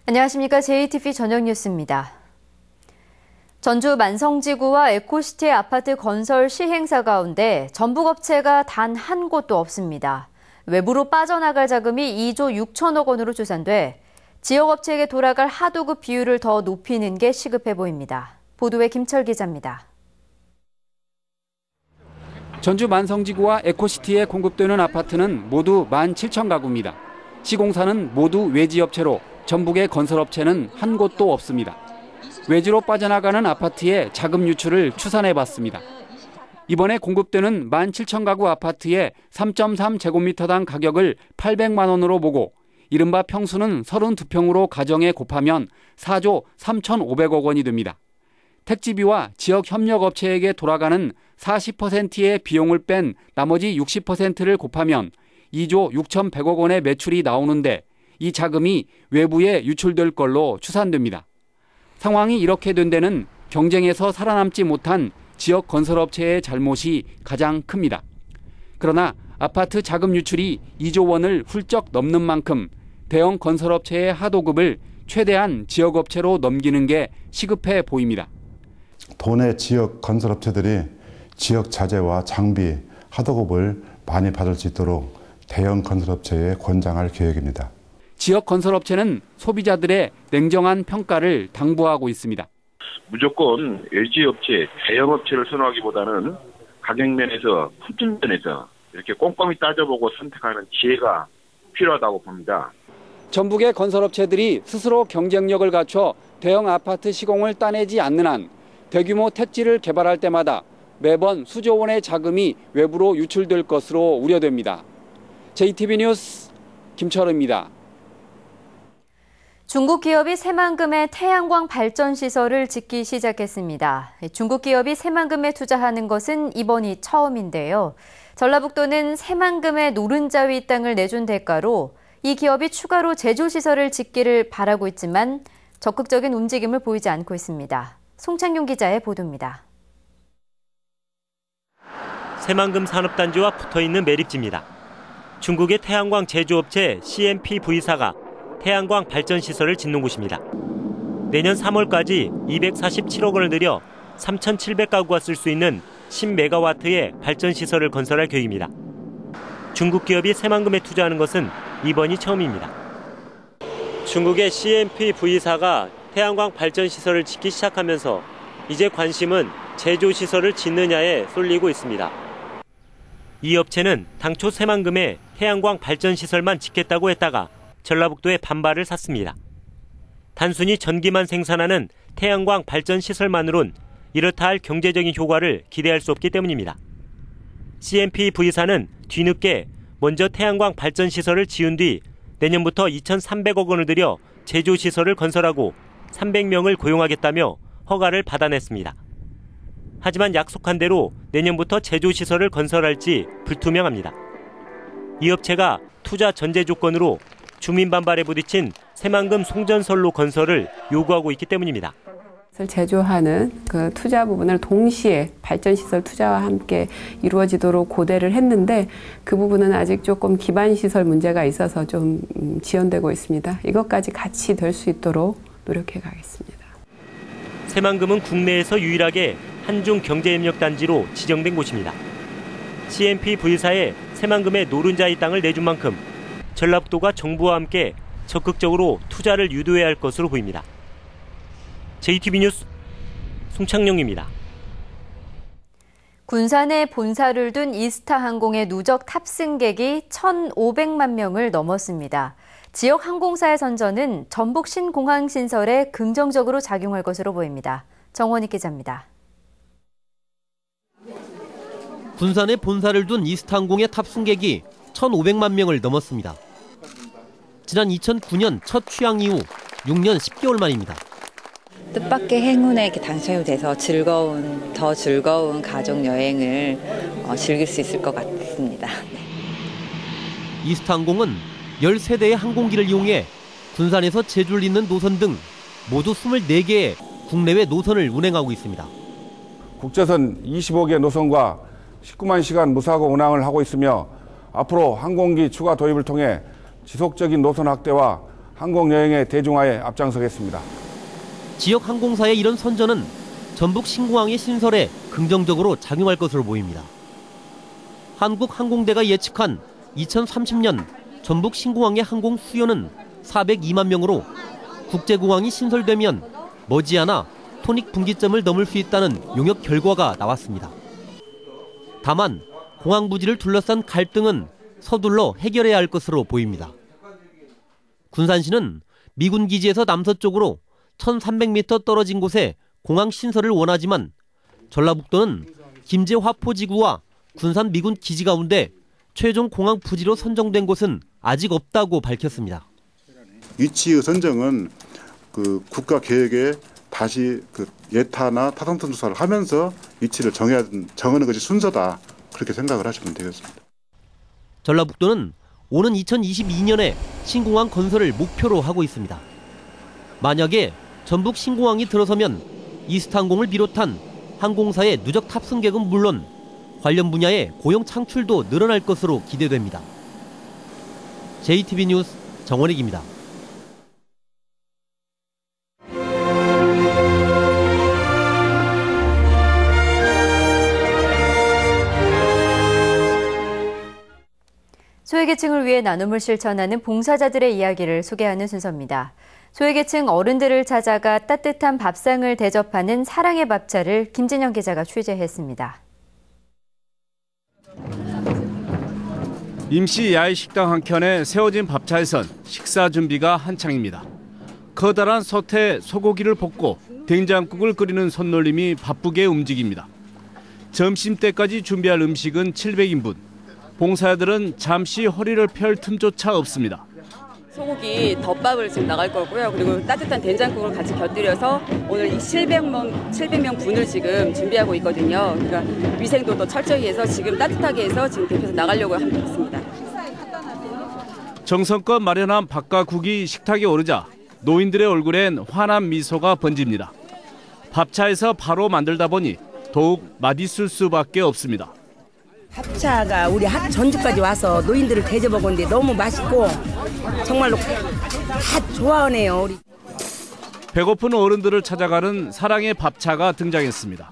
안녕하십니까. JTV 저녁 뉴스입니다. 전주 만성지구와 에코시티의 아파트 건설 시행사 가운데 전북업체가 단 한 곳도 없습니다. 외부로 빠져나갈 자금이 2조 6천억 원으로 추산돼 지역업체에게 돌아갈 하도급 비율을 더 높이는 게 시급해 보입니다. 보도에 김철 기자입니다. 전주 만성지구와 에코시티에 공급되는 아파트는 모두 17,000가구입니다. 시공사는 모두 외지업체로 전북의 건설업체는 한 곳도 없습니다. 외지로 빠져나가는 아파트의 자금 유출을 추산해봤습니다. 이번에 공급되는 17,000가구 아파트의 3.3제곱미터당 가격을 800만 원으로 보고 이른바 평수는 32평으로 가정에 곱하면 4조 3,500억 원이 됩니다. 택지비와 지역 협력업체에게 돌아가는 40%의 비용을 뺀 나머지 60%를 곱하면 2조 6,100억 원의 매출이 나오는데 이 자금이 외부에 유출될 걸로 추산됩니다. 상황이 이렇게 된 데는 경쟁에서 살아남지 못한 지역 건설업체의 잘못이 가장 큽니다. 그러나 아파트 자금 유출이 2조 원을 훌쩍 넘는 만큼 대형 건설업체의 하도급을 최대한 지역업체로 넘기는 게 시급해 보입니다. 도내 지역 건설업체들이 지역 자재와 장비, 하도급을 많이 받을 수 있도록 대형 건설업체에 권장할 계획입니다. 지역 건설업체는 소비자들의 냉정한 평가를 당부하고 있습니다. 무조건 외지업체, 대형업체를 선호하기보다는 가격면에서, 품질면에서 이렇게 꼼꼼히 따져보고 선택하는 지혜가 필요하다고 봅니다. 전북의 건설업체들이 스스로 경쟁력을 갖춰 대형 아파트 시공을 따내지 않는 한 대규모 택지를 개발할 때마다 매번 수조 원의 자금이 외부로 유출될 것으로 우려됩니다. JTV 뉴스 김철우입니다. 중국 기업이 새만금의 태양광 발전 시설을 짓기 시작했습니다. 중국 기업이 새만금에 투자하는 것은 이번이 처음인데요. 전라북도는 새만금의 노른자위 땅을 내준 대가로 이 기업이 추가로 제조 시설을 짓기를 바라고 있지만 적극적인 움직임을 보이지 않고 있습니다. 송창용 기자의 보도입니다. 새만금 산업단지와 붙어있는 매립지입니다. 중국의 태양광 제조업체 CMP-V사가 태양광 발전 시설을 짓는 곳입니다. 내년 3월까지 247억 원을 들여 3,700가구가 쓸 수 있는 10메가와트의 발전 시설을 건설할 계획입니다. 중국 기업이 새만금에 투자하는 것은 이번이 처음입니다. 중국의 CMP-V사가 태양광 발전 시설을 짓기 시작하면서 이제 관심은 제조 시설을 짓느냐에 쏠리고 있습니다. 이 업체는 당초 새만금에 태양광 발전 시설만 짓겠다고 했다가 전라북도의 반발을 샀습니다. 단순히 전기만 생산하는 태양광 발전 시설만으론 이렇다 할 경제적인 효과를 기대할 수 없기 때문입니다. CMP-V사는 뒤늦게 먼저 태양광 발전 시설을 지은 뒤 내년부터 2,300억 원을 들여 제조 시설을 건설하고 300명을 고용하겠다며 허가를 받아냈습니다. 하지만 약속한 대로 내년부터 제조 시설을 건설할지 불투명합니다. 이 업체가 투자 전제 조건으로 주민 반발에 부딪힌 새만금 송전선로 건설을 요구하고 있기 때문입니다. 제조하는 그 투자 부분을 동시에 발전시설 투자와 함께 이루어지도록 고대를 했는데 그 부분은 아직 조금 기반시설 문제가 있어서 좀 지연되고 있습니다. 이것까지 같이 될 수 있도록 노력해 가겠습니다. 새만금은 국내에서 유일하게 한중 경제협력단지로 지정된 곳입니다. CMP-V사에 새만금의 노른자위 땅을 내준 만큼 전라북도가 정부와 함께 적극적으로 투자를 유도해야 할 것으로 보입니다. JTV 뉴스 송창용입니다. 군산에 본사를 둔 이스타 항공의 누적 탑승객이 1,500만 명을 넘었습니다. 지역 항공사의 선전은 전북 신공항 신설에 긍정적으로 작용할 것으로 보입니다. 정원익 기자입니다. 군산에 본사를 둔 이스타 항공의 탑승객이 1,500만 명을 넘었습니다. 지난 2009년 첫 취항 이후 6년 10개월 만입니다. 뜻밖의 행운에 당첨이 돼서 더 즐거운 가족 여행을 즐길 수 있을 것 같습니다. 이스타 항공은 13대의 항공기를 이용해 군산에서 제주를 잇는 노선 등 모두 24개의 국내외 노선을 운행하고 있습니다. 국제선 25개 노선과 19만 시간 무사고 운항을 하고 있으며 앞으로 항공기 추가 도입을 통해 지속적인 노선 확대와 항공여행의 대중화에 앞장서겠습니다. 지역 항공사의 이런 선전은 전북 신공항의 신설에 긍정적으로 작용할 것으로 보입니다. 한국항공대가 예측한 2030년 전북 신공항의 항공 수요는 402만 명으로 국제공항이 신설되면 머지않아 토닉 분기점을 넘을 수 있다는 용역 결과가 나왔습니다. 다만 공항 부지를 둘러싼 갈등은 서둘러 해결해야 할 것으로 보입니다. 군산시는 미군 기지에서 남서쪽으로 1,300m 떨어진 곳에 공항 신설을 원하지만 전라북도는 김제 화포지구와 군산 미군 기지 가운데 최종 공항 부지로 선정된 곳은 아직 없다고 밝혔습니다. 위치의 선정은 국가 계획에 다시 예타나 타당성 조사를 하면서 위치를 정하는 것이 순서다. 그렇게 생각을 하시면 되겠습니다. 전라북도는 오는 2022년에 신공항 건설을 목표로 하고 있습니다. 만약에 전북 신공항이 들어서면 이스타항공을 비롯한 항공사의 누적 탑승객은 물론 관련 분야의 고용 창출도 늘어날 것으로 기대됩니다. JTB 뉴스 정원익입니다. 소외계층을 위해 나눔을 실천하는 봉사자들의 이야기를 소개하는 순서입니다. 소외계층 어른들을 찾아가 따뜻한 밥상을 대접하는 사랑의 밥차를 김진영 기자가 취재했습니다. 임시 야외 식당 한켠에 세워진 밥차에선 식사 준비가 한창입니다. 커다란 솥에 소고기를 볶고 된장국을 끓이는 손놀림이 바쁘게 움직입니다. 점심때까지 준비할 음식은 700인분. 봉사자들은 잠시 허리를 펼 틈조차 없습니다. 소고기 덮밥을 지금 나갈 거고요. 그리고 따뜻한 된장국을 같이 곁들여서 오늘 이 700명 분을 지금 준비하고 있거든요. 그러니까 위생도 더 철저히 해서 지금 따뜻하게 해서 지금 대표해서 나가려고 하고 있습니다. 정성껏 마련한 밥과 국이 식탁에 오르자 노인들의 얼굴엔 환한 미소가 번집니다. 밥차에서 바로 만들다 보니 더욱 맛있을 수밖에 없습니다. 밥차가 우리 전주까지 와서 노인들을 대접하고있는데 너무 맛있고 정말로 다 좋아하네요. 우리. 배고픈 어른들을 찾아가는 사랑의 밥차가 등장했습니다.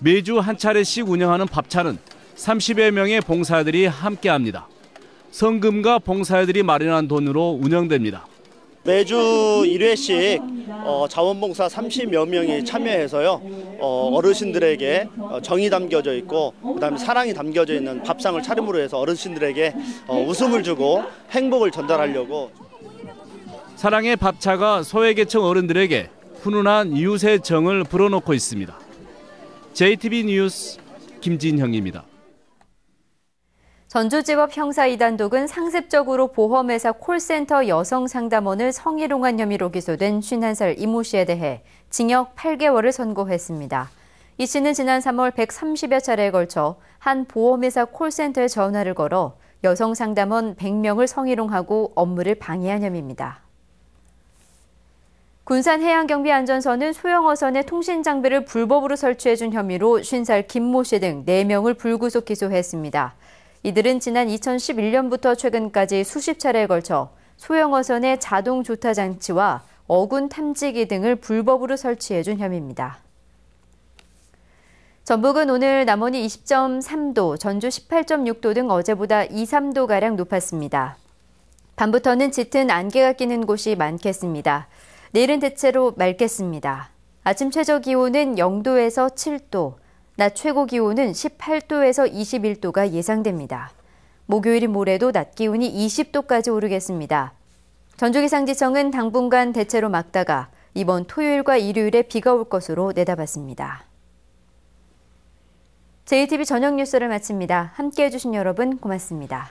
매주 한 차례씩 운영하는 밥차는 30여 명의 봉사자들이 함께합니다. 성금과 봉사자들이 마련한 돈으로 운영됩니다. 매주 1회씩 자원봉사 30여 명이 참여해서요. 어르신들에게 정이 담겨져 있고 그다음에 사랑이 담겨져 있는 밥상을 차림으로 해서 어르신들에게 웃음을 주고 행복을 전달하려고. 사랑의 밥차가 소외계층 어른들에게 훈훈한 이웃의 정을 불어넣고 있습니다. JTB 뉴스 김진형입니다. 전주지법 형사 2단독은 상습적으로 보험회사 콜센터 여성상담원을 성희롱한 혐의로 기소된 51살 이모 씨에 대해 징역 8개월을 선고했습니다. 이 씨는 지난 3월 130여 차례에 걸쳐 한 보험회사 콜센터에 전화를 걸어 여성상담원 100명을 성희롱하고 업무를 방해한 혐의입니다. 군산해양경비안전선은 소형어선에 통신장비를 불법으로 설치해준 혐의로 50살 김모 씨 등 4명을 불구속 기소했습니다. 이들은 지난 2011년부터 최근까지 수십 차례에 걸쳐 소형어선의 자동 조타 장치와 어군 탐지기 등을 불법으로 설치해준 혐의입니다. 전북은 오늘 남원이 20.3도, 전주 18.6도 등 어제보다 2, 3도가량 높았습니다. 밤부터는 짙은 안개가 끼는 곳이 많겠습니다. 내일은 대체로 맑겠습니다. 아침 최저 기온은 0도에서 7도, 낮 최고 기온은 18도에서 21도가 예상됩니다. 목요일인 모레도 낮 기온이 20도까지 오르겠습니다. 전주기상지청은 당분간 대체로 맑다가 이번 토요일과 일요일에 비가 올 것으로 내다봤습니다. JTB 저녁 뉴스를 마칩니다. 함께해 주신 여러분 고맙습니다.